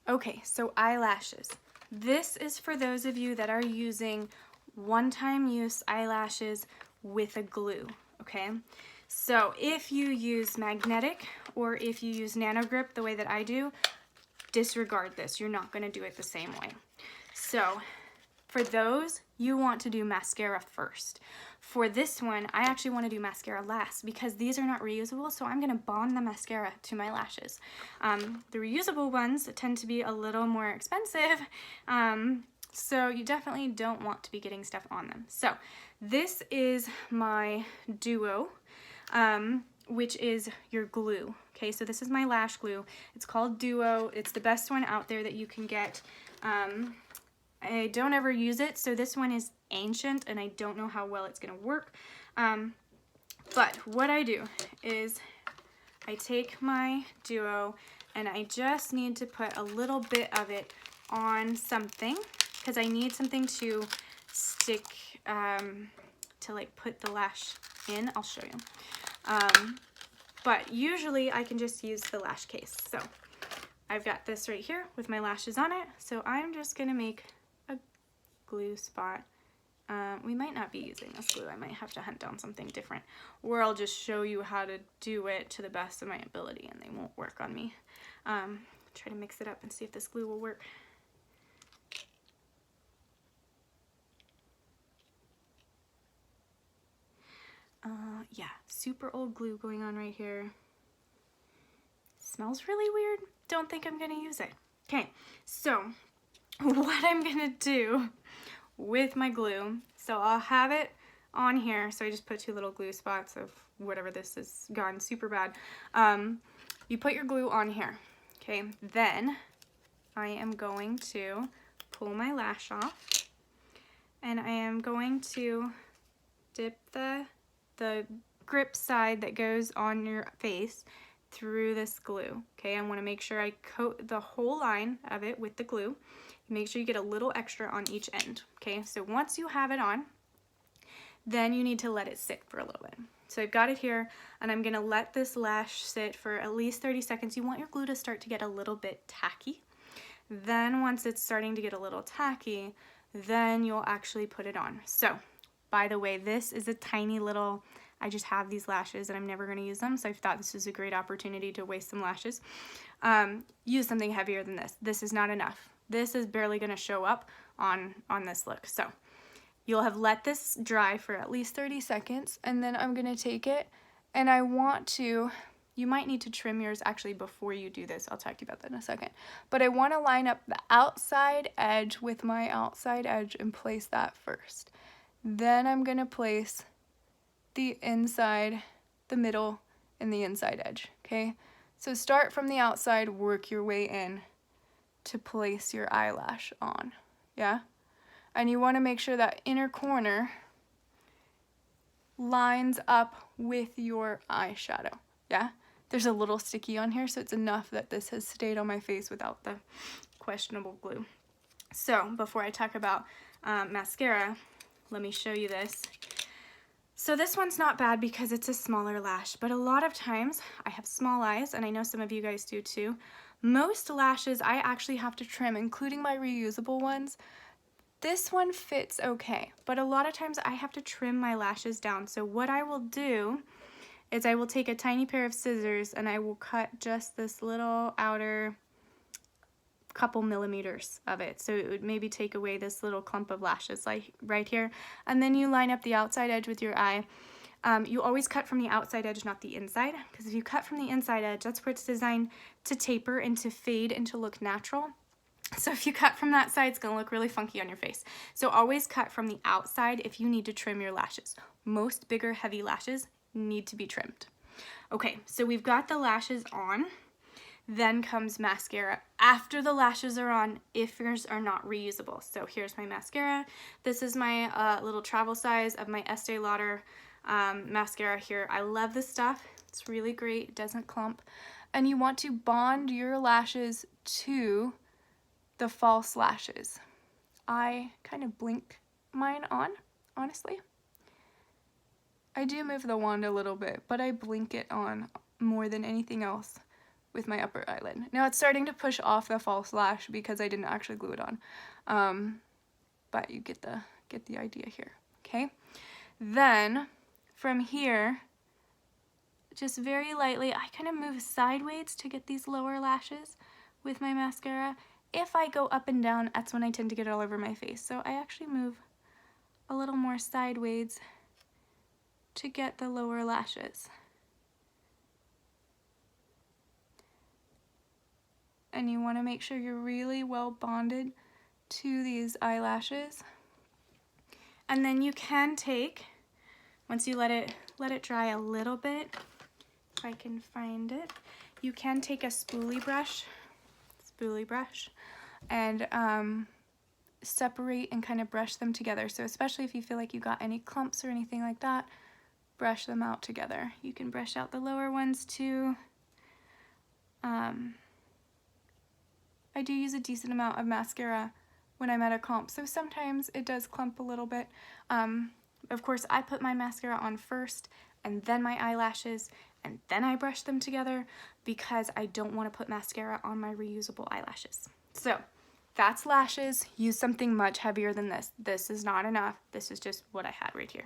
Okay, so eyelashes. This is for those of you that are using one-time use eyelashes with a glue, okay? So if you use magnetic or if you use nano grip the way that I do, disregard this. You're not gonna do it the same way. So for those, you want to do mascara first. For this one, I actually want to do mascara last because these are not reusable, so I'm going to bond the mascara to my lashes. The reusable ones tend to be a little more expensive, so you definitely don't want to be getting stuff on them. So this is my Duo, which is your glue. Okay, so this is my lash glue. It's called Duo. It's the best one out there that you can get. I don't ever use it, so this one is ancient and I don't know how well it's gonna work. But what I do is I take my Duo and I just need to put a little bit of it on something because I need something to stick, to like put the lash in. I'll show you. But usually I can just use the lash case. So I've got this right here with my lashes on it. So I'm just gonna make a glue spot. We might not be using this glue. I might have to hunt down something different. Or I'll just show you how to do it to the best of my ability and they won't work on me. Try to mix it up and see if this glue will work. Yeah, super old glue going on right here. Smells really weird. Don't think I'm gonna use it. Okay, so what I'm gonna do with my glue, so I'll have it on here. So I just put 2 little glue spots of whatever this has gone super bad. You put your glue on here, okay? Then I am going to pull my lash off and I am going to dip the grip side that goes on your face through this glue, okay? I want to make sure I coat the whole line of it with the glue. Make sure you get a little extra on each end, okay? So once you have it on, then you need to let it sit for a little bit. So I've got it here, and I'm gonna let this lash sit for at least 30 seconds. You want your glue to start to get a little bit tacky. Then once it's starting to get a little tacky, then you'll actually put it on. So, by the way, this is a tiny little, I just have these lashes and I'm never gonna use them, so I thought this was a great opportunity to waste some lashes. Use something heavier than this. This is not enough. This is barely gonna show up on this look. So you'll have let this dry for at least 30 seconds and then I'm gonna take it and I want to, you might need to trim yours actually before you do this. I'll talk to you about that in a second. But I wanna line up the outside edge with my outside edge and place that first. Then I'm gonna place the inside, the middle, and the inside edge, okay? So start from the outside, work your way in to place your eyelash on, yeah? And you wanna make sure that inner corner lines up with your eyeshadow, yeah? There's a little sticky on here, so it's enough that this has stayed on my face without the questionable glue. So before I talk about mascara, let me show you this. So this one's not bad because it's a smaller lash, but a lot of times I have small eyes, and I know some of you guys do too. Most lashes I actually have to trim, including my reusable ones. This one fits okay, but a lot of times I have to trim my lashes down. So what I will do is I will take a tiny pair of scissors and I will cut just this little outer couple millimeters of it, so it would maybe take away this little clump of lashes like right here, and then you line up the outside edge with your eye. You always cut from the outside edge, not the inside, because if you cut from the inside edge, that's where it's designed to taper and to fade and to look natural. So if you cut from that side, it's gonna look really funky on your face. So always cut from the outside if you need to trim your lashes. Most bigger, heavy lashes need to be trimmed. Okay, so we've got the lashes on. Then comes mascara after the lashes are on if yours are not reusable. So here's my mascara. This is my little travel size of my Estee Lauder mascara here. I love this stuff. It's really great. It doesn't clump. And you want to bond your lashes to the false lashes. I kind of blink mine on, honestly. I do move the wand a little bit, but I blink it on more than anything else. with my upper eyelid. Now it's starting to push off the false lash because I didn't actually glue it on. But you get the idea here, okay? Then from here, just very lightly, I kind of move sideways to get these lower lashes with my mascara. If I go up and down, that's when I tend to get it all over my face. So I actually move a little more sideways to get the lower lashes. And you want to make sure you're really well bonded to these eyelashes. And then you can take, once you let it dry a little bit, if I can find it, you can take a spoolie brush, and separate and kind of brush them together. So especially if you feel like you got any clumps or anything like that, brush them out together. You can brush out the lower ones too. I do use a decent amount of mascara when I'm at a comp, so sometimes it does clump a little bit. Of course, I put my mascara on first, and then my eyelashes, and then I brush them together because I don't want to put mascara on my reusable eyelashes. So that's lashes. Use something much heavier than this. This is not enough. This is just what I had right here.